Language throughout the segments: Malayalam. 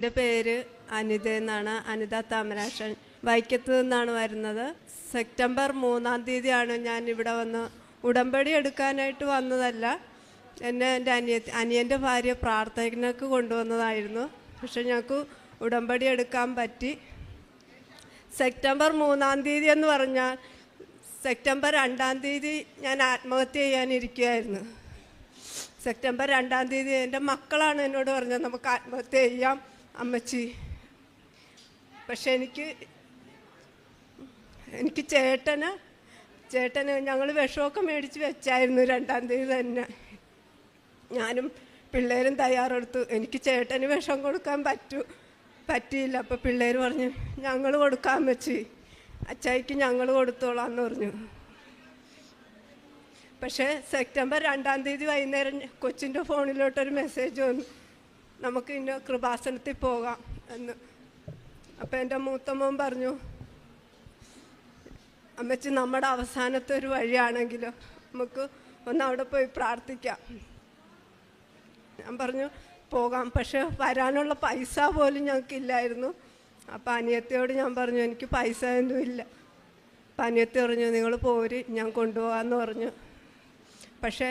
എൻ്റെ പേര് അനിത എന്നാണ്. അനിത താമരാക്ഷൻ. വൈക്കത്ത് നിന്നാണ് വരുന്നത്. സെപ്റ്റംബർ 3-ാം തീയതിയാണ് ഞാൻ ഇവിടെ വന്ന് ഉടമ്പടി എടുക്കാനായിട്ട് വന്നതല്ല. എൻ്റെ അനിയൻ്റെ ഭാര്യ പ്രാർത്ഥനയ്ക്ക് കൊണ്ടുവന്നതായിരുന്നു. പക്ഷെ ഞങ്ങൾക്ക് ഉടമ്പടി എടുക്കാൻ പറ്റി. സെപ്റ്റംബർ 3-ാം തീയതി എന്ന് പറഞ്ഞാൽ സെപ്റ്റംബർ 2-ാം തീയതി ഞാൻ ആത്മഹത്യ ചെയ്യാനിരിക്കുകയായിരുന്നു. സെപ്റ്റംബർ 2-ാം തീയതി എൻ്റെ മക്കളാണ് എന്നോട് പറഞ്ഞത് നമുക്ക് ആത്മഹത്യ ചെയ്യാം അമ്മച്ചി. പക്ഷെ എനിക്ക് ചേട്ടന് ഞങ്ങൾ വിഷമൊക്കെ മേടിച്ച് വെച്ചായിരുന്നു 2-ാം തീയതി തന്നെ. ഞാനും പിള്ളേരും തയ്യാറെടുത്തു. എനിക്ക് ചേട്ടന് വിഷം കൊടുക്കാൻ പറ്റിയില്ല. അപ്പോൾ പിള്ളേർ പറഞ്ഞു ഞങ്ങൾ കൊടുക്കാൻ വെച്ച് അച്ചായിക്ക് ഞങ്ങൾ കൊടുത്തോളാന്ന് പറഞ്ഞു. പക്ഷേ സെപ്റ്റംബർ 2-ാം തീയതി വൈകുന്നേരം കൊച്ചിൻ്റെ ഫോണിലോട്ടൊരു മെസ്സേജ് വന്നു, നമുക്ക് ഇന്ന് കൃപാസനത്തിൽ പോകാം എന്ന്. അപ്പം എൻ്റെ മൂത്തമ്മൻ പറഞ്ഞു, അമ്മച്ചി നമ്മുടെ അവസാനത്തെ ഒരു വഴിയാണെങ്കിലോ നമുക്ക് ഒന്ന് അവിടെ പോയി പ്രാർത്ഥിക്കാം. ഞാൻ പറഞ്ഞു പോകാം. പക്ഷെ വരാനുള്ള പൈസ പോലും ഞങ്ങൾക്കില്ലായിരുന്നു. അപ്പം അനിയത്തിയോട് ഞാൻ പറഞ്ഞു എനിക്ക് പൈസ ഒന്നുമില്ല. അപ്പം അനിയത്തി പറഞ്ഞു നിങ്ങൾ പോര് ഞാൻ കൊണ്ടുപോകാമെന്ന് പറഞ്ഞു. പക്ഷേ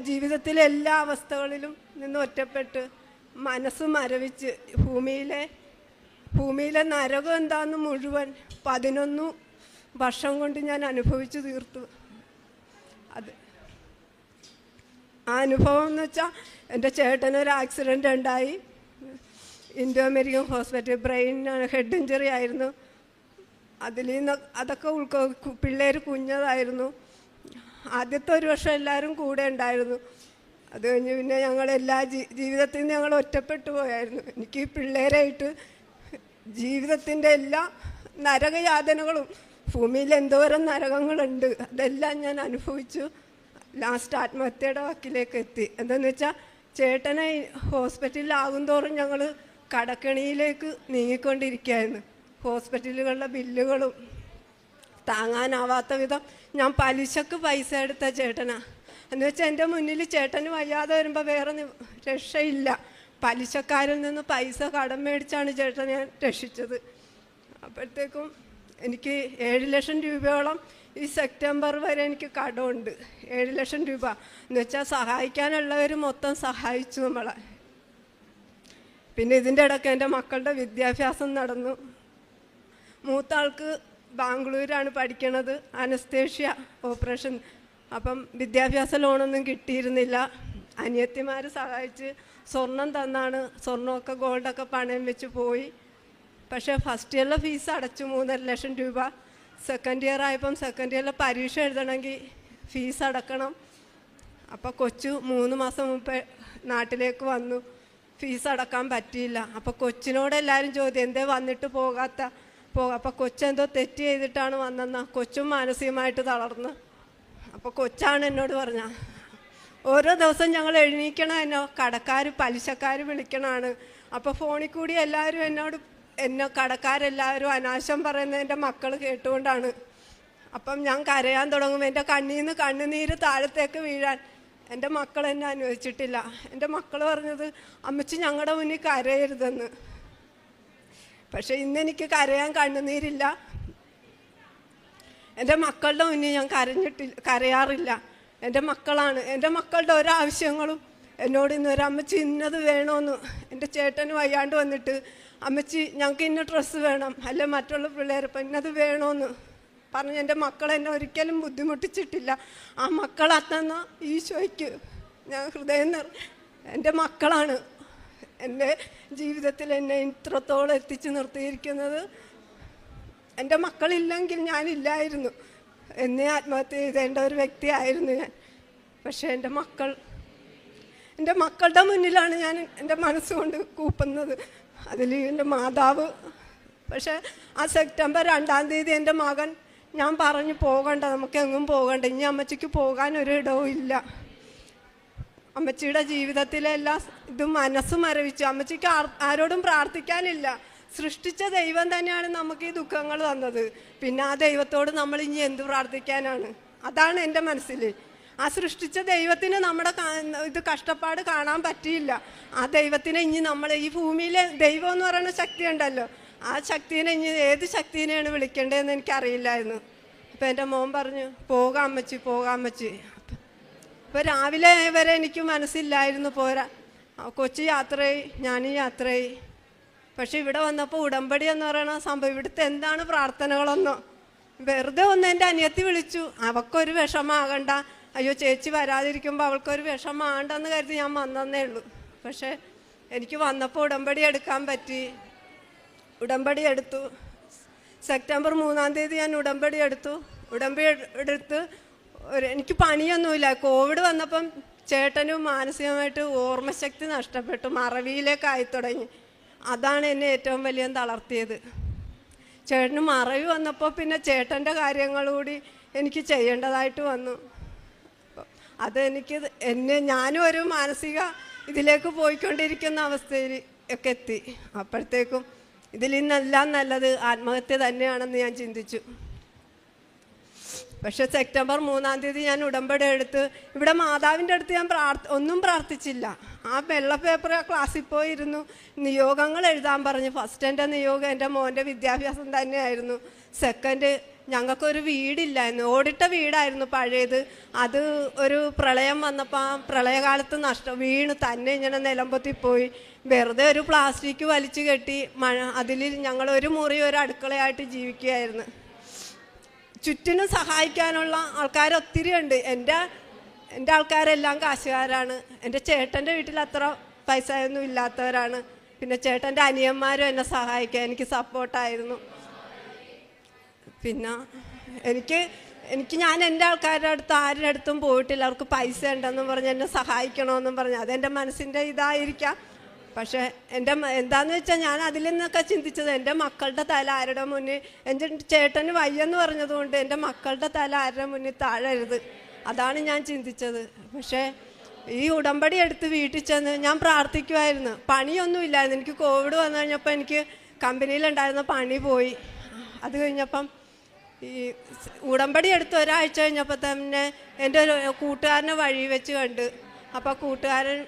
ജീവിതത്തിലെ എല്ലാ അവസ്ഥകളിലും നിന്ന് ഒറ്റപ്പെട്ട് മനസ്സ് മരവിച്ച് ഭൂമിയിലെ നരകം എന്താണെന്ന് മുഴുവൻ 11 വർഷം കൊണ്ട് ഞാൻ അനുഭവിച്ചു തീർത്തു. ആ അനുഭവം എന്ന് വെച്ചാൽ എൻ്റെ ചേട്ടനൊരു ആക്സിഡൻ്റ് ഉണ്ടായി. Indo American hospital brain head injury ആയിരുന്നു. അതൊക്കെ പിള്ളേർ കുഞ്ഞതായിരുന്നു. ആദ്യത്തെ ഒരു വർഷം എല്ലാവരും കൂടെ ഉണ്ടായിരുന്നു. അത് കഴിഞ്ഞ് പിന്നെ ഞങ്ങളെല്ലാ ജീവിതത്തിൽ നിന്ന് ഞങ്ങൾ ഒറ്റപ്പെട്ടു പോയായിരുന്നു. എനിക്ക് ഈ പിള്ളേരായിട്ട് ജീവിതത്തിൻ്റെ എല്ലാ നരകയാതനകളും ഭൂമിയിൽ എന്തോരം നരകങ്ങളുണ്ട് അതെല്ലാം ഞാൻ അനുഭവിച്ചു. ലാസ്റ്റ് ആത്മഹത്യയുടെ വക്കിലേക്ക് എത്തി. എന്താണെന്ന് വെച്ചാൽ ചേട്ടനെ ഹോസ്പിറ്റലിലാകും തോറും ഞങ്ങൾ കടക്കെണിയിലേക്ക് നീങ്ങിക്കൊണ്ടിരിക്കുകയായിരുന്നു. ഹോസ്പിറ്റലുകളുടെ ബില്ലുകളും താങ്ങാനാവാത്ത വിധം ഞാൻ പലിശക്ക് പൈസ എടുത്ത ചേട്ടനാ. എന്ന് വെച്ചാൽ എൻ്റെ മുന്നിൽ ചേട്ടന് വയ്യാതെ വരുമ്പോൾ വേറെ രക്ഷയില്ല. പലിശക്കാരിൽ നിന്ന് പൈസ കടം മേടിച്ചാണ് ചേട്ടൻ ഞാൻ രക്ഷിച്ചത്. അപ്പോഴത്തേക്കും എനിക്ക് 7 ലക്ഷം രൂപയോളം ഈ സെപ്റ്റംബർ വരെ എനിക്ക് കടമുണ്ട്. 7 ലക്ഷം രൂപ എന്ന് വെച്ചാൽ സഹായിക്കാനുള്ളവർ മൊത്തം സഹായിച്ചു നമ്മളെ. പിന്നെ ഇതിൻ്റെ ഇടയ്ക്ക് എൻ്റെ മക്കളുടെ വിദ്യാഭ്യാസം നടന്നു. മൂത്ത ആൾക്ക് ബാംഗ്ലൂരാണ് പഠിക്കണത്, അനസ്തേഷ്യ ഓപ്പറേഷൻ. അപ്പം വിദ്യാഭ്യാസ ലോണൊന്നും കിട്ടിയിരുന്നില്ല. അനിയത്തിമാർ സഹായിച്ച് സ്വർണം തന്നാണ്. സ്വർണ്ണമൊക്കെ ഗോൾഡൊക്കെ പണയം വെച്ച് പോയി. പക്ഷേ ഫസ്റ്റ് ഇയറിലെ ഫീസ് അടച്ചു 3.5 ലക്ഷം രൂപ. സെക്കൻഡ് ഇയർ ആയപ്പം സെക്കൻഡ് ഇയറിലെ പരീക്ഷ എഴുതണമെങ്കിൽ ഫീസ് അടക്കണം. അപ്പോൾ കൊച്ചു 3 മാസം മുമ്പ് നാട്ടിലേക്ക് വന്നു. ഫീസ് അടക്കാൻ പറ്റിയില്ല. അപ്പോൾ കൊച്ചിനോട് എല്ലാവരും ചോദ്യം എന്തേ വന്നിട്ട് അപ്പോൾ കൊച്ചെന്തോ തെറ്റ് ചെയ്തിട്ടാണ് വന്നെന്നാ. കൊച്ചും മാനസികമായിട്ട് തളർന്ന്. അപ്പോൾ കൊച്ചാണ് എന്നോട് പറഞ്ഞ ഓരോ ദിവസം ഞങ്ങൾ എഴുന്നേക്കണം എന്നോ പലിശക്കാർ വിളിക്കണമാണ്. അപ്പോൾ ഫോണിൽ കൂടി എല്ലാവരും കടക്കാരെല്ലാവരും അനാശം പറയുന്നത് എൻ്റെ മക്കൾ കേട്ടുകൊണ്ടാണ്. അപ്പം ഞാൻ കരയാൻ തുടങ്ങും. എൻ്റെ കണ്ണിൽ നിന്ന് കണ്ണുനീര് താഴത്തേക്ക് വീഴാൻ എൻ്റെ മക്കൾ എന്നെ അനുവദിച്ചിട്ടില്ല. എൻ്റെ മക്കൾ പറഞ്ഞത് അമ്മച്ചി ഞങ്ങളുടെ മുന്നിൽ കരയരുതെന്ന്. പക്ഷെ ഇന്നെനിക്ക് കരയാൻ കണ്ണുനീരില്ല. എൻ്റെ മക്കളുടെ മുന്നിൽ ഞാൻ കരയാറില്ല. എൻ്റെ മക്കളാണ്. എൻ്റെ മക്കളുടെ ഒരാവശ്യങ്ങളും എന്നോട് ഇന്നൊരു അമ്മച്ചി ഇന്നത് വേണമെന്ന്. എൻ്റെ ചേട്ടന് വയ്യാണ്ട് വന്നിട്ട് അമ്മച്ചി ഞങ്ങൾക്ക് ഇന്ന ഡ്രസ്സ് വേണം, അല്ലെ മറ്റുള്ള പിള്ളേരിപ്പം ഇന്നത് വേണമെന്ന് പറഞ്ഞ് എൻ്റെ മക്കളെന്നെ ഒരിക്കലും ബുദ്ധിമുട്ടിച്ചിട്ടില്ല. ആ മക്കളെത്തുന്ന ഈശോയ്ക്ക് ഞാൻ ഹൃദയം എൻ്റെ മക്കളാണ് എൻ്റെ ജീവിതത്തിൽ എന്നെ ഇത്രത്തോളം എത്തിച്ചു നിർത്തിയിരിക്കുന്നത്. എൻ്റെ മക്കളില്ലെങ്കിൽ ഞാനില്ലായിരുന്നു. എന്നെ ആത്മഹത്യ ചെയ്തേണ്ട ഒരു വ്യക്തിയായിരുന്നു ഞാൻ. പക്ഷേ എൻ്റെ മക്കളുടെ മുന്നിലാണ് ഞാൻ എൻ്റെ മനസ്സുകൊണ്ട് കൂപ്പുന്നത്. അതിൽ എൻ്റെ മാതാവ്. പക്ഷേ ആ സെപ്റ്റംബർ 2-ാം തീയതി എൻ്റെ മകൻ ഞാൻ പറഞ്ഞു പോകണ്ട, നമുക്കെങ്ങും പോകണ്ട, ഇനി അമ്മച്ചിക്ക് പോകാൻ ഒരിടവും ഇല്ല. അമ്മച്ചിയുടെ ജീവിതത്തിലെ എല്ലാ ഇതും മനസ്സ് മരവിച്ചു. അമ്മച്ചിക്ക് ആരോടും പ്രാർത്ഥിക്കാനില്ല. സൃഷ്ടിച്ച ദൈവം തന്നെയാണ് നമുക്ക് ഈ ദുഃഖങ്ങൾ തന്നത്. പിന്നെ ആ ദൈവത്തോട് നമ്മൾ ഇനി എന്ത് പ്രാർത്ഥിക്കാനാണ്? അതാണ് എൻ്റെ മനസ്സിൽ. ആ സൃഷ്ടിച്ച ദൈവത്തിന് നമ്മുടെ ഇത് കഷ്ടപ്പാട് കാണാൻ പറ്റിയില്ല. ആ ദൈവത്തിനെ ഇനി നമ്മൾ ഈ ഭൂമിയിലെ ദൈവം എന്ന് പറയുന്ന ശക്തി ഉണ്ടല്ലോ, ആ ശക്തിനെ ഇനി ഏത് ശക്തിനെയാണ് വിളിക്കേണ്ടതെന്ന് എനിക്കറിയില്ലായിരുന്നു. അപ്പം എൻ്റെ മോൻ പറഞ്ഞു, പോകാം അമ്മച്ചി, പോകാം അമ്മച്ചി. അപ്പോൾ രാവിലെ വരെ എനിക്ക് മനസ്സില്ലായിരുന്നു പോരാ. കൊച്ചി യാത്രയായി, ഞാനും യാത്രയായി. പക്ഷെ ഇവിടെ വന്നപ്പോൾ ഉടമ്പടി എന്ന് പറയുന്ന സംഭവം, ഇവിടുത്തെ എന്താണ് പ്രാർത്ഥനകളൊന്നോ, വെറുതെ ഒന്ന് എൻ്റെ അനിയത്തി വിളിച്ചു. അവൾക്കൊരു വിഷമാകണ്ട, അയ്യോ ചേച്ചി വരാതിരിക്കുമ്പോൾ അവൾക്കൊരു വിഷമാകണ്ടെന്ന് കരുതി ഞാൻ വന്നതേ ഉള്ളൂ. പക്ഷേ എനിക്ക് വന്നപ്പോൾ ഉടമ്പടി എടുക്കാൻ പറ്റി. ഉടമ്പടി എടുത്തു. സെപ്റ്റംബർ 3-ാം തീയതി ഞാൻ ഉടമ്പടി എടുത്തു. ഉടമ്പടി എടുത്ത് എനിക്ക് പണിയൊന്നുമില്ല. കോവിഡ് വന്നപ്പം ചേട്ടനും മാനസികമായിട്ട് ഓർമ്മശക്തി നഷ്ടപ്പെട്ടു, മറവിയിലേക്കായി തുടങ്ങി. അതാണ് എന്നെ ഏറ്റവും വലിയ തളർത്തിയത്. ചേട്ടന് മറവി വന്നപ്പോൾ പിന്നെ ചേട്ടൻ്റെ കാര്യങ്ങളുകൂടി എനിക്ക് ചെയ്യേണ്ടതായിട്ട് വന്നു. അതെനിക്ക് ഞാനും ഒരു മാനസിക ഇതിലേക്ക് പോയിക്കൊണ്ടിരിക്കുന്ന അവസ്ഥയിൽ ഒക്കെ എത്തി. അപ്പോഴത്തേക്കും ഇതിൽ നിന്നെല്ലാം നല്ലത് ആത്മഹത്യ തന്നെയാണെന്ന് ഞാൻ ചിന്തിച്ചു. പക്ഷെ സെപ്റ്റംബർ 3-ാം തീയതി ഞാൻ ഉടമ്പടി എടുത്ത് ഇവിടെ മാതാവിൻ്റെ അടുത്ത് ഞാൻ ഒന്നും പ്രാർത്ഥിച്ചില്ല. ആ വെള്ള പേപ്പർ ക്ലാസ്സിൽ പോയിരുന്നു നിയോഗങ്ങൾ എഴുതാൻ പറഞ്ഞു. ഫസ്റ്റ് എൻ്റെ നിയോഗം എൻ്റെ മോൻ്റെ വിദ്യാഭ്യാസം തന്നെയായിരുന്നു. സെക്കൻഡ്, ഞങ്ങൾക്കൊരു വീടില്ലായിരുന്നു, ഓടിട്ട വീടായിരുന്നു പഴയത്. അത് ഒരു പ്രളയം വന്നപ്പോൾ ആ പ്രളയകാലത്ത് വീണ് തന്നെ ഇങ്ങനെ നിലമ്പൊത്തിപ്പോയി. വെറുതെ ഒരു പ്ലാസ്റ്റിക് വലിച്ചു കെട്ടി അതിൽ ഞങ്ങളൊരു മുറി ഒരു അടുക്കളയായിട്ട് ജീവിക്കുകയായിരുന്നു. ചുറ്റിനും സഹായിക്കാനുള്ള ആൾക്കാർ ഒത്തിരി ഉണ്ട്. എൻ്റെ ആൾക്കാരെല്ലാം കാശുകാരാണ്. എൻ്റെ ചേട്ടൻ്റെ വീട്ടിൽ അത്ര പൈസയൊന്നും ഇല്ലാത്തവരാണ്. പിന്നെ ചേട്ടൻ്റെ അനിയന്മാരും എന്നെ സഹായിക്കാൻ എനിക്ക് സപ്പോർട്ടായിരുന്നു. പിന്നെ ഞാൻ എൻ്റെ ആൾക്കാരുടെ അടുത്ത് ആരുടെ അടുത്തും പോയിട്ടില്ല. അവർക്ക് പൈസ ഉണ്ടെന്നും പറഞ്ഞ് എന്നെ സഹായിക്കണമെന്നും പറഞ്ഞ് അതെൻ്റെ മനസ്സിൻ്റെ ഇതായിരിക്കാം. പക്ഷേ എന്താണെന്ന് വെച്ചാൽ ഞാൻ അതിൽ നിന്നൊക്കെ ചിന്തിച്ചത് എൻ്റെ മക്കളുടെ തല ആരുടെ മുന്നിൽ, എൻ്റെ ചേട്ടന് വയ്യെന്ന് പറഞ്ഞതുകൊണ്ട് എൻ്റെ മക്കളുടെ തല ആരുടെ മുന്നിൽ താഴരുത്, അതാണ് ഞാൻ ചിന്തിച്ചത്. പക്ഷേ ഈ ഉടമ്പടി എടുത്ത് വീട്ടിൽ ചെന്ന് ഞാൻ പ്രാർത്ഥിക്കുമായിരുന്നു. പണിയൊന്നുമില്ലായിരുന്നു. എനിക്ക് കോവിഡ് വന്നു കഴിഞ്ഞപ്പോൾ എനിക്ക് കമ്പനിയിലുണ്ടായിരുന്ന പണി പോയി. അത് കഴിഞ്ഞപ്പം ഈ ഉടമ്പടി എടുത്ത് ഒരാഴ്ച കഴിഞ്ഞപ്പോൾ തന്നെ എൻ്റെ ഒരു കൂട്ടുകാരനെ വഴി വെച്ച് കണ്ട്. അപ്പോൾ കൂട്ടുകാരൻ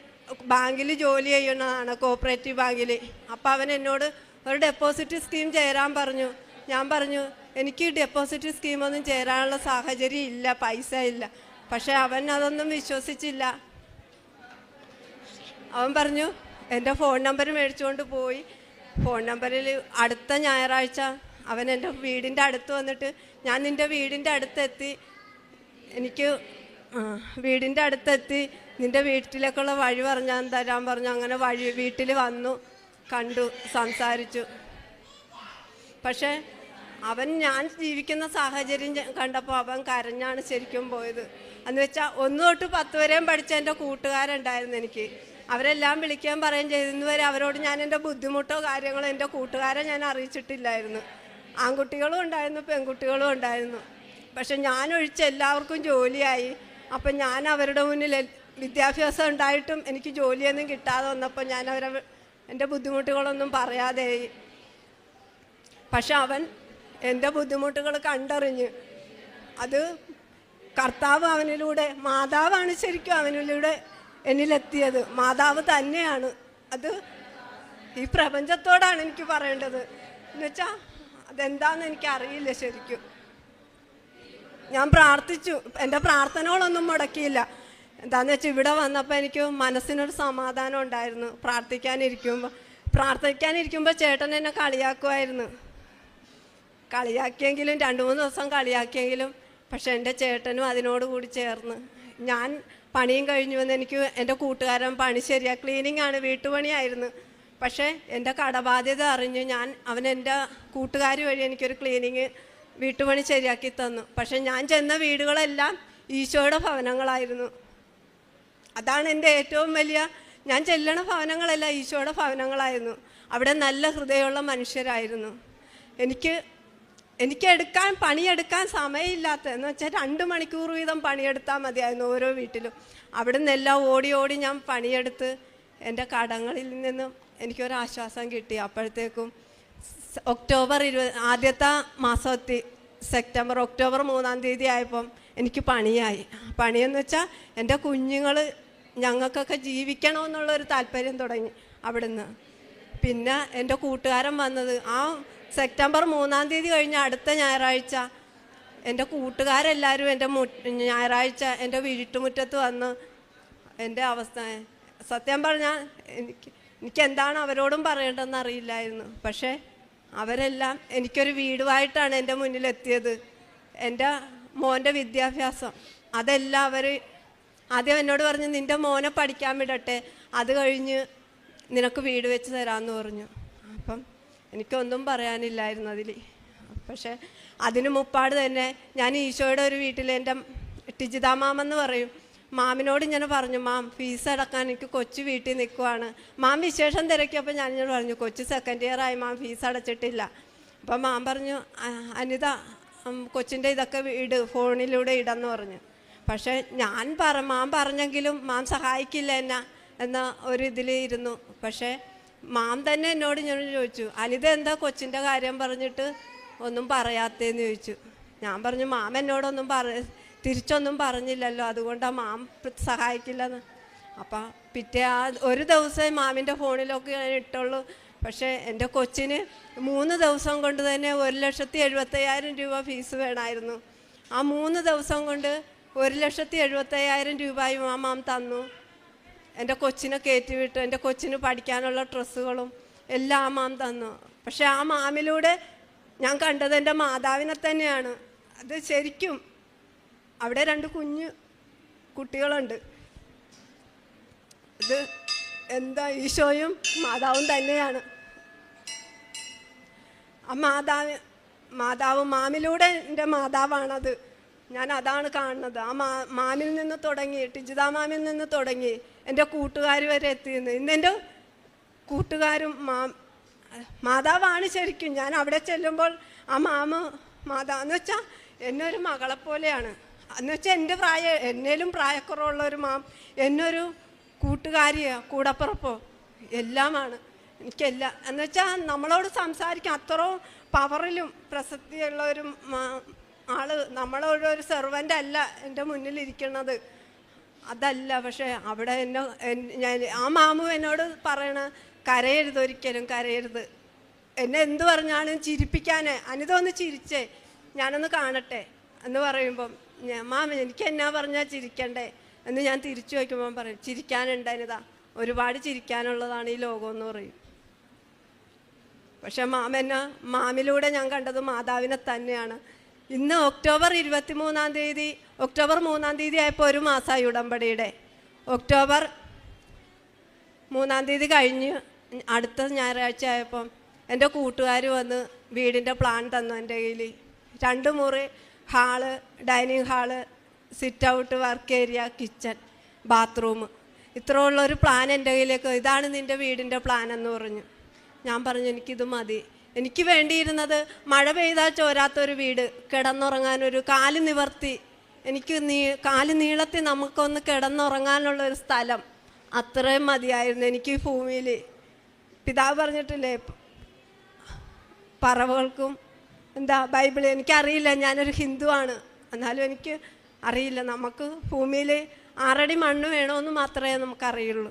ബാങ്കിൽ ജോലി ചെയ്യുന്നതാണ്, കോപ്പറേറ്റീവ് ബാങ്കിൽ. അപ്പോൾ അവൻ എന്നോട് ഒരു ഡെപ്പോസിറ്റ് സ്കീം ചേരാൻ പറഞ്ഞു. ഞാൻ പറഞ്ഞു എനിക്ക് ഡെപ്പോസിറ്റ് സ്കീമൊന്നും ചേരാനുള്ള സാഹചര്യം ഇല്ല, പൈസ ഇല്ല. പക്ഷേ അവൻ അതൊന്നും വിശ്വസിച്ചില്ല. അവൻ പറഞ്ഞു എൻ്റെ ഫോൺ നമ്പർ മേടിച്ചുകൊണ്ട് പോയി. ഫോൺ നമ്പറിൽ അടുത്ത ഞായറാഴ്ച അവൻ എൻ്റെ വീടിൻ്റെ അടുത്ത് വന്നിട്ട്, ഞാൻ നിൻ്റെ വീടിൻ്റെ അടുത്തെത്തി, എനിക്ക് വീടിൻ്റെ അടുത്തെത്തി, നിൻ്റെ വീട്ടിലേക്കുള്ള വഴി തരാൻ പറഞ്ഞു. അങ്ങനെ വീട്ടിൽ വന്നു, കണ്ടു, സംസാരിച്ചു. പക്ഷേ ഞാൻ ജീവിക്കുന്ന സാഹചര്യം കണ്ടപ്പോൾ അവൻ കരഞ്ഞാണ് ശരിക്കും പോയത്. എന്ന് വെച്ചാൽ 1 തൊട്ട് 10 വരെയും പഠിച്ച എൻ്റെ കൂട്ടുകാരുണ്ടായിരുന്നു എനിക്ക്. അവരെല്ലാം വിളിക്കാൻ പറയുകയും ചെയ്തു. ഇന്നുവരെ അവരോട് ഞാൻ എൻ്റെ ബുദ്ധിമുട്ടോ കാര്യങ്ങളോ എൻ്റെ കൂട്ടുകാരെ ഞാൻ അറിയിച്ചിട്ടില്ലായിരുന്നു. ആൺകുട്ടികളും ഉണ്ടായിരുന്നു, പെൺകുട്ടികളും ഉണ്ടായിരുന്നു. പക്ഷെ ഞാനൊഴിച്ച് എല്ലാവർക്കും ജോലിയായി. അപ്പം ഞാൻ അവരുടെ മുന്നിൽ വിദ്യാഭ്യാസം ഉണ്ടായിട്ടും എനിക്ക് ജോലിയൊന്നും കിട്ടാതെ വന്നപ്പോൾ ഞാൻ എൻ്റെ ബുദ്ധിമുട്ടുകളൊന്നും പറയാതെയായി. പക്ഷെ അവൻ എൻ്റെ ബുദ്ധിമുട്ടുകൾ കണ്ടറിഞ്ഞ് അത് കർത്താവ് അവനിലൂടെ, മാതാവാണ് ശരിക്കും അവനിലൂടെ എന്നിലെത്തിയത്. മാതാവ് തന്നെയാണ് അത്. ഈ പ്രപഞ്ചത്തോടാണ് എനിക്ക് പറയേണ്ടത്. എന്നുവെച്ചാൽ അതെന്താണെന്ന് എനിക്കറിയില്ല ശരിക്കും. ഞാൻ പ്രാർത്ഥിച്ചു, എൻ്റെ പ്രാർത്ഥനകളൊന്നും മുടക്കിയില്ല. എന്താണെന്ന് വെച്ചാൽ ഇവിടെ വന്നപ്പോൾ എനിക്ക് മനസ്സിനൊരു സമാധാനം ഉണ്ടായിരുന്നു. പ്രാർത്ഥിക്കാനിരിക്കുമ്പോൾ ചേട്ടൻ എന്നെ കളിയാക്കുമായിരുന്നു. കളിയാക്കിയെങ്കിലും 2-3 ദിവസം കളിയാക്കിയെങ്കിലും പക്ഷെ എൻ്റെ ചേട്ടനും അതിനോടുകൂടി ചേർന്ന് ഞാൻ പണിയും കഴിഞ്ഞു വന്ന് എനിക്ക് എൻ്റെ കൂട്ടുകാരൻ പണി ക്ലീനിങ് ആണ്, വീട്ടുപണിയായിരുന്നു. പക്ഷേ എൻ്റെ കടബാധ്യത അറിഞ്ഞ് അവൻ എൻ്റെ കൂട്ടുകാർ വഴി എനിക്കൊരു വീട്ടുപണി ശരിയാക്കി തന്നു. പക്ഷെ ഞാൻ ചെന്ന വീടുകളെല്ലാം ഈശോയുടെ ഭവനങ്ങളായിരുന്നു. അതാണ് എൻ്റെ ഏറ്റവും വലിയ, ഞാൻ ചെല്ലണ ഭവനങ്ങളെല്ലാം ഈശോയുടെ ഭവനങ്ങളായിരുന്നു. അവിടെ നല്ല ഹൃദയമുള്ള മനുഷ്യരായിരുന്നു. എനിക്ക് പണിയെടുക്കാൻ സമയമില്ലാത്ത, എന്ന് വെച്ചാൽ 2 മണിക്കൂർ വീതം പണിയെടുത്താൽ മതിയായിരുന്നു ഓരോ വീട്ടിലും. അവിടെ നിന്നെല്ലാം ഓടി ഞാൻ പണിയെടുത്ത് എൻ്റെ കടങ്ങളിൽ നിന്നും എനിക്കൊരാശ്വാസം കിട്ടി. അപ്പോഴത്തേക്കും ഒക്ടോബർ 20 ആദ്യത്തെ മാസമെത്തി. ഒക്ടോബർ 3-ാം തീയതി ആയപ്പം എനിക്ക് പണിയായി. പണിയെന്ന് വെച്ചാൽ എൻ്റെ കുഞ്ഞുങ്ങൾ ഞങ്ങൾക്കൊക്കെ ജീവിക്കണമെന്നുള്ളൊരു താല്പര്യം തുടങ്ങി അവിടുന്ന്. പിന്നെ എൻ്റെ കൂട്ടുകാരൻ വന്നത് ആ സെപ്റ്റംബർ 3-ാം തീയതി കഴിഞ്ഞ അടുത്ത ഞായറാഴ്ച എൻ്റെ കൂട്ടുകാരെല്ലാവരും എൻ്റെ ഞായറാഴ്ച എൻ്റെ വീട്ടുമുറ്റത്ത് വന്ന് എൻ്റെ അവസ്ഥ സത്യം പറഞ്ഞാൽ എനിക്ക് എന്താണ് അവരോടും പറയേണ്ടതെന്ന് അറിയില്ലായിരുന്നു. പക്ഷേ അവരെല്ലാം എനിക്കൊരു വീടുമായിട്ടാണ് എൻ്റെ മുന്നിലെത്തിയത്. എൻ്റെ മോൻ്റെ വിദ്യാഭ്യാസം അതെല്ലാം അവർ ആദ്യം എന്നോട് പറഞ്ഞു, നിൻ്റെ മോനെ പഠിക്കാൻ വിടട്ടെ, അത് കഴിഞ്ഞ് നിനക്ക് വീട് വെച്ച് തരാമെന്ന് പറഞ്ഞു. അപ്പം എനിക്കൊന്നും പറയാനില്ലായിരുന്നു അതിൽ. പക്ഷേ അതിന് മുപ്പാട് തന്നെ ഞാൻ ഈശോയുടെ ഒരു വീട്ടിൽ എൻ്റെ ടിജിത മാമെന്ന് പറയും, മാമിനോട് ഇങ്ങനെ പറഞ്ഞു, മാം ഫീസ് അടക്കാൻ എനിക്ക് കൊച്ചു വീട്ടിൽ നിൽക്കുവാണ്. മാം വിശേഷം തിരക്കിയപ്പോൾ ഞാനിങ്ങനെ പറഞ്ഞു, കൊച്ചു സെക്കൻഡ് ഇയർ ആയി, മാം ഫീസ് അടച്ചിട്ടില്ല. അപ്പം മാം പറഞ്ഞു, അനിത കൊച്ചിൻ്റെ ഇതൊക്കെ ഫോണിലൂടെ ഇടെന്ന് പറഞ്ഞു. പക്ഷേ മാം പറഞ്ഞെങ്കിലും മാം സഹായിക്കില്ല എന്ന ഒരു ഇതിൽ ഇരുന്നു. പക്ഷേ മാം തന്നെ എന്നോട് ഞാൻ ചോദിച്ചു, അനിത എന്താ കൊച്ചിൻ്റെ കാര്യം പറഞ്ഞിട്ട് ഒന്നും പറയാത്തേന്ന് ചോദിച്ചു. ഞാൻ പറഞ്ഞു, മാം എന്നോടൊന്നും തിരിച്ചൊന്നും പറഞ്ഞില്ലല്ലോ, അതുകൊണ്ടാണ് മാം സഹായിക്കില്ലെന്ന്. അപ്പം പിറ്റേ ഒരു ദിവസം മാമിൻ്റെ ഫോണിലൊക്കെ ഞാൻ ഇട്ടുള്ളൂ. പക്ഷേ എൻ്റെ കൊച്ചിന് 3 ദിവസം കൊണ്ട് തന്നെ 1,70,75,000 രൂപ ഫീസ് വേണമായിരുന്നു. ആ 3 ദിവസം കൊണ്ട് 1,70,75,000 രൂപയും ആ മാം തന്നു. എൻ്റെ കൊച്ചിനെ കയറ്റിവിട്ടു. എൻ്റെ കൊച്ചിന് പഠിക്കാനുള്ള ഡ്രസ്സുകളും എല്ലാം ആ മാം തന്നു. പക്ഷെ ആ മാമിലൂടെ ഞാൻ കണ്ടത് എൻ്റെ മാതാവിനെ തന്നെയാണ്. അത് ശരിക്കും അവിടെ 2 കുഞ്ഞു കുട്ടികളുണ്ട്. ഇത് എന്താ ഈശോയും മാതാവും തന്നെയാണ്. ആ മാതാവ് മാമിലൂടെ എൻ്റെ മാതാവാണത്. ഞാൻ അതാണ് കാണുന്നത്. ആ മാമിൽ നിന്ന് തുടങ്ങി, ടിജിത മാമിൽ നിന്ന് തുടങ്ങി എൻ്റെ കൂട്ടുകാർ വരെ എത്തിയിരുന്നു. ഇന്നെൻ്റെ കൂട്ടുകാരും മാതാവാണ് ശരിക്കും. ഞാൻ അവിടെ ചെല്ലുമ്പോൾ ആ മാതാവെന്ന് വെച്ചാൽ എന്നെ ഒരു മകളെപ്പോലെയാണ്. എന്ന് വെച്ചാൽ എന്നേലും പ്രായക്കുറവുള്ളൊരു എന്നൊരു കൂട്ടുകാരിയോ കൂടപ്പുറപ്പോ എല്ലാമാണ് എനിക്കെല്ലാം. എന്ന് വെച്ചാൽ നമ്മളോട് സംസാരിക്കും അത്രയും പവറിലും പ്രസക്തിയുള്ള ഒരു ആള്. നമ്മളോടൊരു സെർവൻ്റ് അല്ല എൻ്റെ മുന്നിലിരിക്കുന്നത്, അതല്ല. പക്ഷേ അവിടെ ആ മാമു എന്നോട് പറയണ, കരയരുത്, ഒരിക്കലും കരയരുത്. എന്നെ എന്ത് പറഞ്ഞാലും ചിരിപ്പിക്കാനേ, അനിത ഒന്ന് ചിരിച്ചേ, ഞാനൊന്ന് കാണട്ടെ എന്ന് പറയുമ്പം മാമ എനിക്ക് എന്നാ പറഞ്ഞാൽ ചിരിക്കണ്ടേ എന്ന് ഞാൻ തിരിച്ചു വയ്ക്കുമ്പം പറയും, ചിരിക്കാനുണ്ട് അനിത, ഒരുപാട് ചിരിക്കാനുള്ളതാണ് ഈ ലോകം എന്ന് പറയും. പക്ഷെ മാമിലൂടെ ഞാൻ കണ്ടത് മാതാവിനെ തന്നെയാണ്. ഇന്ന് ഒക്ടോബർ 23-ാം തീയതി ആയപ്പോൾ 1 മാസമായി ഉടമ്പടിയുടെ. ഒക്ടോബർ 3-ാം തീയതി കഴിഞ്ഞ് അടുത്ത ഞായറാഴ്ച ആയപ്പം എൻ്റെ കൂട്ടുകാർ വന്ന് വീടിൻ്റെ പ്ലാൻ തന്നു എൻ്റെ കയ്യിൽ. 2 മുറി, hall, dining hall, sit out, work area, kitchen, bathroom, ഇത്രയുള്ളൊരു പ്ലാൻ എൻ്റെ കയ്യിലേക്ക്, ഇതാണ് നിൻ്റെ വീടിൻ്റെ പ്ലാൻ എന്ന് പറഞ്ഞു. ഞാൻ പറഞ്ഞു, എനിക്കിത് മതി. എനിക്ക് വേണ്ടിയിരുന്നത് മഴ പെയ്താൽ ചോരാത്തൊരു വീട്, കിടന്നുറങ്ങാനൊരു കാല് നിവർത്തി, എനിക്ക് കാല് നീളത്തിൽ നമുക്കൊന്ന് കിടന്നുറങ്ങാനുള്ളൊരു സ്ഥലം, അത്രയും മതിയായിരുന്നു എനിക്ക് ഈ ഭൂമിയിൽ. പിതാവ് പറഞ്ഞിട്ടില്ലേ, പറവകൾക്കും എന്താ ബൈബിൾ, എനിക്കറിയില്ല, ഞാനൊരു ഹിന്ദുവാണ്, എന്നാലും എനിക്ക് അറിയില്ല. നമുക്ക് ഭൂമിയിൽ 6 അടി മണ്ണ് വേണമെന്ന് മാത്രമേ നമുക്കറിയുള്ളൂ.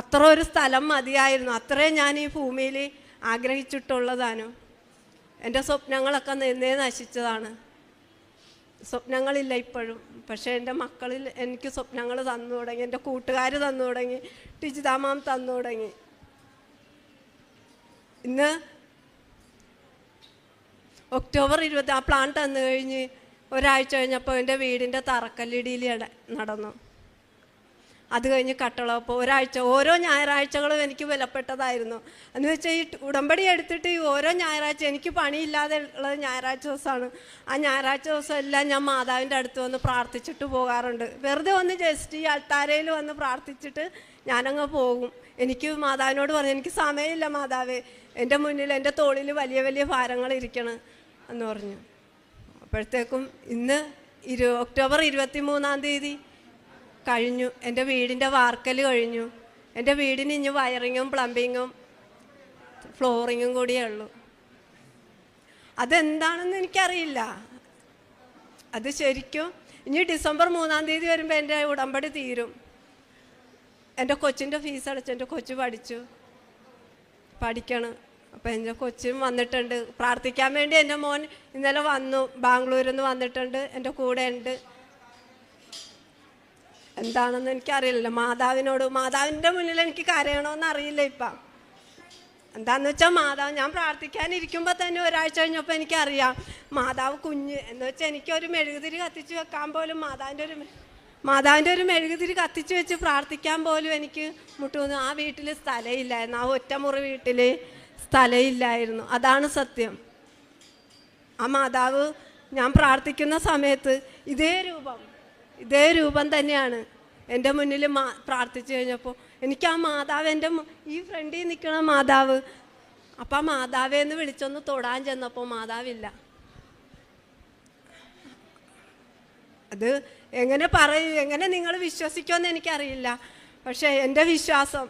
അത്ര ഒരു സ്ഥലം മതിയായിരുന്നു. അത്രയും ഞാൻ ഈ ഭൂമിയിൽ ആഗ്രഹിച്ചിട്ടുള്ളതാണ്. എൻ്റെ സ്വപ്നങ്ങളൊക്കെ നിന്നേ നശിച്ചതാണ്. സ്വപ്നങ്ങളില്ല ഇപ്പോഴും. പക്ഷേ എൻ്റെ മക്കളിൽ എനിക്ക് സ്വപ്നങ്ങൾ തന്നു തുടങ്ങി, എൻ്റെ കൂട്ടുകാർ തന്നു തുടങ്ങി, ടിജിത മാം തന്നു തുടങ്ങി. ഇന്ന് ഒക്ടോബർ 20 ആ പ്ലാൻ തന്നു കഴിഞ്ഞ് ഒരാഴ്ച കഴിഞ്ഞപ്പോൾ എൻ്റെ വീടിൻ്റെ തറക്കല്ലിടിയിൽ നടന്നു. അത് കഴിഞ്ഞ് കട്ടളപ്പോൾ ഒരാഴ്ച, ഓരോ ഞായറാഴ്ചകളും എനിക്ക് വിലപ്പെട്ടതായിരുന്നു. എന്ന് വെച്ചാൽ ഈ ഉടമ്പടി എടുത്തിട്ട് ഈ ഓരോ ഞായറാഴ്ച എനിക്ക് പണിയില്ലാതെ ഉള്ളത് ഞായറാഴ്ച ദിവസമാണ്. ആ ഞായറാഴ്ച ദിവസം എല്ലാം ഞാൻ മാതാവിൻ്റെ അടുത്ത് വന്ന് പ്രാർത്ഥിച്ചിട്ട് പോകാറുണ്ട്. വെറുതെ ഒന്ന് ജസ്റ്റ് ഈ അൾത്താരയിൽ വന്ന് പ്രാർത്ഥിച്ചിട്ട് ഞാനങ്ങ് പോകും. എനിക്ക് മാതാവിനോട് പറഞ്ഞു, എനിക്ക് സമയമില്ല മാതാവേ, എൻ്റെ മുന്നിൽ എൻ്റെ തോളിൽ വലിയ വലിയ ഭാരങ്ങൾ ഇരിക്കണം എന്ന് പറഞ്ഞു. അപ്പോഴത്തേക്കും ഇന്ന് ഒക്ടോബർ 23-ാം തീയതി കഴിഞ്ഞു. എൻ്റെ വീടിൻ്റെ വാർക്കൽ കഴിഞ്ഞു. എൻ്റെ വീടിന് ഇനി വയറിങ്ങും പ്ലംബിങ്ങും ഫ്ലോറിങ്ങും കൂടിയേ ഉള്ളൂ. അതെന്താണെന്ന് എനിക്കറിയില്ല. അത് ശരിക്കും ഇനി ഡിസംബർ 3-ാം തീയതി വരുമ്പോൾ എൻ്റെ ഉടമ്പടി തീരും. എൻ്റെ കൊച്ചിൻ്റെ ഫീസ് അടച്ചു, എൻ്റെ കൊച്ചു പഠിക്കണം. അപ്പോൾ എൻ്റെ കൊച്ചും വന്നിട്ടുണ്ട് പ്രാർത്ഥിക്കാൻ വേണ്ടി. എൻ്റെ മോൻ ഇന്നലെ വന്നു, ബാംഗ്ലൂരിൽ നിന്ന് വന്നിട്ടുണ്ട്, എൻ്റെ കൂടെ ഉണ്ട്. എന്താണെന്ന് എനിക്കറിയില്ല. മാതാവിൻ്റെ മുന്നിൽ എനിക്ക് കരയണമെന്ന് അറിയില്ല ഇപ്പം. എന്താണെന്ന് വെച്ചാൽ മാതാവ്, ഞാൻ പ്രാർത്ഥിക്കാനിരിക്കുമ്പോൾ തന്നെ ഒരാഴ്ച കഴിഞ്ഞപ്പോൾ എനിക്കറിയാം മാതാവ് കുഞ്ഞ് എന്ന് വെച്ചാൽ എനിക്കൊരു മെഴുകുതിരി കത്തിച്ച് വെക്കാൻ പോലും മാതാവിൻ്റെ ഒരു മെഴുകുതിരി കത്തിച്ച് വെച്ച് പ്രാർത്ഥിക്കാൻ പോലും എനിക്ക് മുട്ടുന്നു. ആ വീട്ടിൽ സ്ഥലമില്ലായിരുന്നു, ആ ഒറ്റമുറി വീട്ടിൽ സ്ഥലമില്ലായിരുന്നു. അതാണ് സത്യം. ആ മാതാവ് ഞാൻ പ്രാർത്ഥിക്കുന്ന സമയത്ത് ഇതേ രൂപം തന്നെയാണ് എൻ്റെ മുന്നിൽ പ്രാർത്ഥിച്ചു കഴിഞ്ഞപ്പോൾ എനിക്ക് ആ മാതാവ്, എൻ്റെ ഈ ഫ്രണ്ടിൽ നിൽക്കണ മാതാവ്, അപ്പം ആ മാതാവേന്ന് വിളിച്ചൊന്ന് തൊടാൻ ചെന്നപ്പോൾ മാതാവില്ല. അത് എങ്ങനെ നിങ്ങൾ വിശ്വസിക്കുമെന്ന് എനിക്കറിയില്ല. പക്ഷേ എൻ്റെ വിശ്വാസം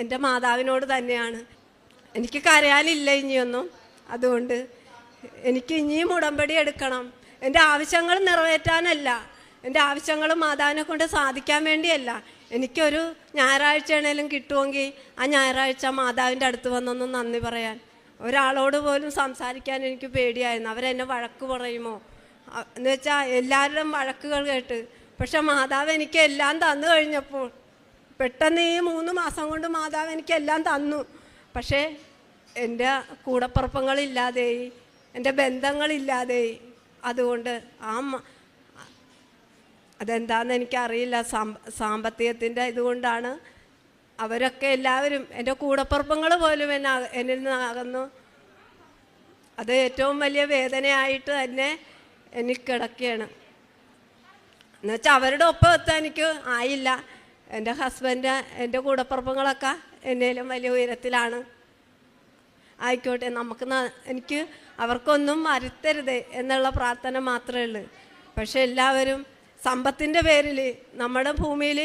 എൻ്റെ മാതാവിനോട് തന്നെയാണ്. എനിക്ക് കരയാനില്ല ഇനിയൊന്നും. അതുകൊണ്ട് എനിക്ക് ഇനിയും ഉടമ്പടി എടുക്കണം. എൻ്റെ ആവശ്യങ്ങൾ നിറവേറ്റാനല്ല, എൻ്റെ ആവശ്യങ്ങൾ മാതാവിനെ കൊണ്ട് സാധിക്കാൻ വേണ്ടിയല്ല. എനിക്കൊരു ഞായറാഴ്ചയാണേലും കിട്ടുമെങ്കിൽ ആ ഞായറാഴ്ച മാതാവിൻ്റെ അടുത്ത് വന്നൊന്ന് നന്ദി പറയാൻ. ഒരാളോട് പോലും സംസാരിക്കാൻ എനിക്ക് പേടിയായിരുന്നു. അവരെന്നെ വഴക്ക് പറയുമോ എന്ന് വെച്ചാൽ എല്ലാവരുടെയും വഴക്കുകൾ കേട്ട്. പക്ഷെ മാതാവ് എനിക്ക് എല്ലാം തന്നു കഴിഞ്ഞപ്പോൾ പെട്ടെന്ന് ഈ 3 മാസം കൊണ്ട് മാതാവ് എനിക്കെല്ലാം തന്നു. പക്ഷേ എൻ്റെ കൂടപ്പുറപ്പങ്ങളില്ലാതെയായി, എൻ്റെ ബന്ധങ്ങളില്ലാതെയായി. അതുകൊണ്ട് അതെന്താണെന്ന് എനിക്കറിയില്ല. സാമ്പത്തികത്തിൻ്റെ ഇതുകൊണ്ടാണ്. അവരൊക്കെ എല്ലാവരും എൻ്റെ കൂടപ്പുറപ്പങ്ങൾ പോലും എന്നിൽ നിന്ന് അകന്നു. അത് ഏറ്റവും വലിയ വേദനയായിട്ട് തന്നെ എനിക്ക് കിടക്കുകയാണ്. എന്നുവെച്ചാൽ അവരുടെ ഒപ്പം എത്താൻ എനിക്ക് ആയില്ല. എൻ്റെ ഹസ്ബൻഡ്, എൻ്റെ കൂടപ്പുറപ്പങ്ങളൊക്കെ എന്നേലും വലിയ ഉയരത്തിലാണ്. ആയിക്കോട്ടെ, എനിക്ക് അവർക്കൊന്നും വരുത്തരുത് എന്നുള്ള പ്രാർത്ഥന മാത്രമേ ഉള്ളൂ. പക്ഷെ എല്ലാവരും സമ്പത്തിൻ്റെ പേരിൽ നമ്മുടെ ഭൂമിയിൽ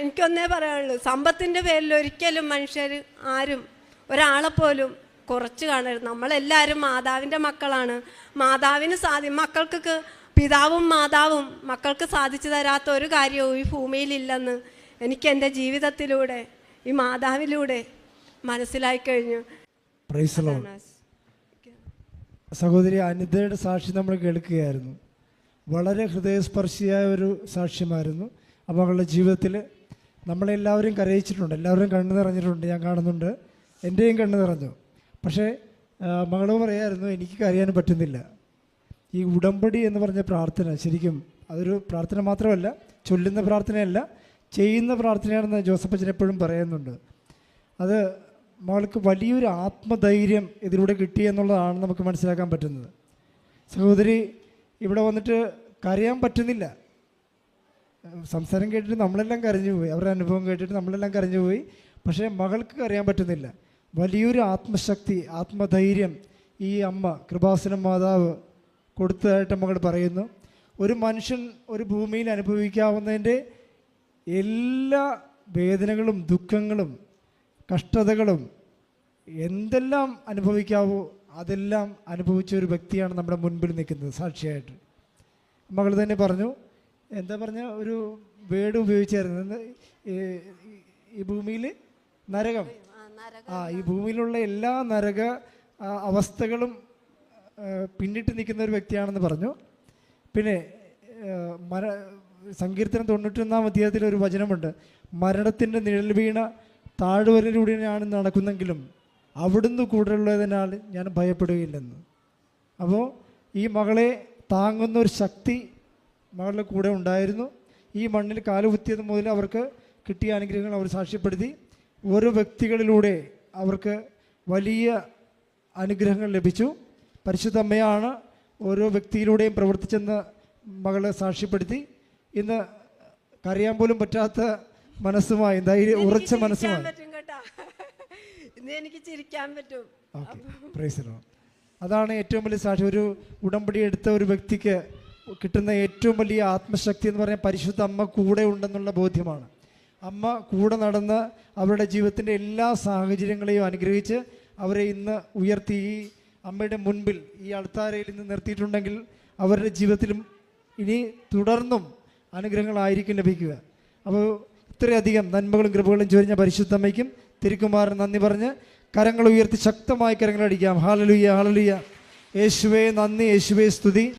എനിക്കൊന്നേ പറയാനുള്ളൂ, സമ്പത്തിൻ്റെ പേരിൽ ഒരിക്കലും മനുഷ്യർ ആരും ഒരാളെപ്പോലും കുറച്ച് കാണരുത്. നമ്മളെല്ലാവരും മാതാവിൻ്റെ മക്കളാണ്. മാതാവിന് മക്കൾക്ക് പിതാവും മാതാവും മക്കൾക്ക് സാധിച്ചു തരാത്ത ഒരു കാര്യവും ഈ ഭൂമിയിലില്ലെന്ന് എനിക്ക് എൻ്റെ ജീവിതത്തിലൂടെ ഈ മാതാവിലൂടെ മനസ്സിലായി കഴിഞ്ഞു. സഹോദരി അനിതയുടെ സാക്ഷി നമ്മൾ കേൾക്കുകയായിരുന്നു. വളരെ ഹൃദയസ്പർശിയായ ഒരു സാക്ഷ്യമായിരുന്നു. അപ്പോൾ അവളുടെ ജീവിതത്തിൽ നമ്മളെല്ലാവരും കരയിച്ചിട്ടുണ്ട്, എല്ലാവരും കണ്ണു നിറഞ്ഞിട്ടുണ്ട്. ഞാൻ കാണുന്നുണ്ട്, എൻ്റെയും കണ്ണു നിറഞ്ഞു. പക്ഷേ മകള് പറയായിരുന്നു, എനിക്ക് കരയാൻ പറ്റുന്നില്ല. ഈ ഉടമ്പടി എന്ന് പറഞ്ഞ പ്രാർത്ഥന ശരിക്കും അതൊരു പ്രാർത്ഥന മാത്രമല്ല, ചൊല്ലുന്ന പ്രാർത്ഥനയല്ല, ചെയ്യുന്ന പ്രാർത്ഥനയാണെന്ന് ജോസഫച്ചൻ എപ്പോഴും പറയുന്നുണ്ട്. അത് മകൾക്ക് വലിയൊരു ആത്മധൈര്യം ഇതിലൂടെ കിട്ടി എന്നുള്ളതാണ് നമുക്ക് മനസ്സിലാക്കാൻ പറ്റുന്നത്. സഹോദരി ഇവിടെ വന്നിട്ട് കരയാൻ പറ്റുന്നില്ല. സംസാരം കേട്ടിട്ട് നമ്മളെല്ലാം കരഞ്ഞുപോയി, അവരുടെ അനുഭവം കേട്ടിട്ട് നമ്മളെല്ലാം കരഞ്ഞുപോയി. പക്ഷേ മകൾക്ക് കരയാൻ പറ്റുന്നില്ല. വലിയൊരു ആത്മശക്തി, ആത്മധൈര്യം ഈ അമ്മ കൃപാസനം മാതാവ് കൊടുത്തതായിട്ട് മകൾ പറയുന്നു. ഒരു മനുഷ്യൻ ഒരു ഭൂമിയിൽ അനുഭവിക്കാവുന്നതിൻ്റെ എല്ലാ വേദനകളും ദുഃഖങ്ങളും കഷ്ടതകളും എന്തെല്ലാം അനുഭവിക്കാവോ അതെല്ലാം അനുഭവിച്ച ഒരു വ്യക്തിയാണ് നമ്മുടെ മുൻപിൽ നിൽക്കുന്നത് സാക്ഷിയായിട്ട്. മകൾ തന്നെ പറഞ്ഞു, എന്താ പറഞ്ഞ ഒരു വേർഡ് ഉപയോഗിച്ചായിരുന്നു, ഈ ഭൂമിയിൽ നരകം, ഈ ഭൂമിയിലുള്ള എല്ലാ നരക അവസ്ഥകളും പിന്നിട്ട് നിൽക്കുന്ന ഒരു വ്യക്തിയാണെന്ന് പറഞ്ഞു. പിന്നെ സങ്കീർത്തനം 91-ാം അധ്യായത്തിൽ ഒരു വചനമുണ്ട്, മരണത്തിൻ്റെ നിഴൽ വീണ താഴ്വരയിലൂടെയാണ് നടക്കുന്നെങ്കിലും അവിടുന്ന് കൂടെയുള്ളതിനാൽ ഞാൻ ഭയപ്പെടുകയില്ലെന്ന്. അപ്പോൾ ഈ മകളെ താങ്ങുന്ന ഒരു ശക്തി മകളുടെ കൂടെ ഉണ്ടായിരുന്നു. ഈ മണ്ണിൽ കാലുകുത്തിയത് മുതൽ അവർക്ക് കിട്ടിയ അനുഗ്രഹങ്ങൾ അവർ സാക്ഷ്യപ്പെടുത്തി. ഓരോ വ്യക്തികളിലൂടെ അവർക്ക് വലിയ അനുഗ്രഹങ്ങൾ ലഭിച്ചു. പരിശുദ്ധ അമ്മയാണ് ഓരോ വ്യക്തിയിലൂടെയും പ്രവർത്തിച്ചെന്ന് മകളെ സാക്ഷ്യപ്പെടുത്തി. ഇന്ന് കരയാൻ പോലും പറ്റാത്ത മനസ്സുമായി, ഉറച്ച മനസ്സുമായി എനിക്ക് ചിരിക്കാൻ പറ്റും. അതാണ് ഏറ്റവും വലിയ സാക്ഷി. ഒരു ഉടമ്പടി എടുത്ത ഒരു വ്യക്തിക്ക് കിട്ടുന്ന ഏറ്റവും വലിയ ആത്മശക്തി എന്ന് പറഞ്ഞാൽ പരിശുദ്ധ അമ്മ കൂടെ ഉണ്ടെന്നുള്ള ബോധ്യമാണ്. അമ്മ കൂടെ നടന്ന് അവരുടെ ജീവിതത്തിൻ്റെ എല്ലാ സാഹചര്യങ്ങളെയും അനുഗ്രഹിച്ച് അവരെ ഇന്ന് ഉയർത്തി ഈ അമ്മയുടെ മുൻപിൽ ഈ അൾത്താരയിൽ ഇന്ന് നിർത്തിയിട്ടുണ്ടെങ്കിൽ അവരുടെ ജീവിതത്തിലും ഇനി തുടർന്നും അനുഗ്രഹങ്ങളായിരിക്കും ലഭിക്കുക. അപ്പോൾ ഇത്രയധികം നന്മകളും കൃപകളും ചൊരിഞ്ഞ പരിശുദ്ധമ്മയ്ക്കും തിരുക്കുമാരൻ നന്ദി പറഞ്ഞ് കരങ്ങൾ ഉയർത്തി ശക്തമായി കരങ്ങളടിക്കാം. Hallelujah, hallelujah. യേശുവേ നന്ദി, യേശുവേ സ്തുതി.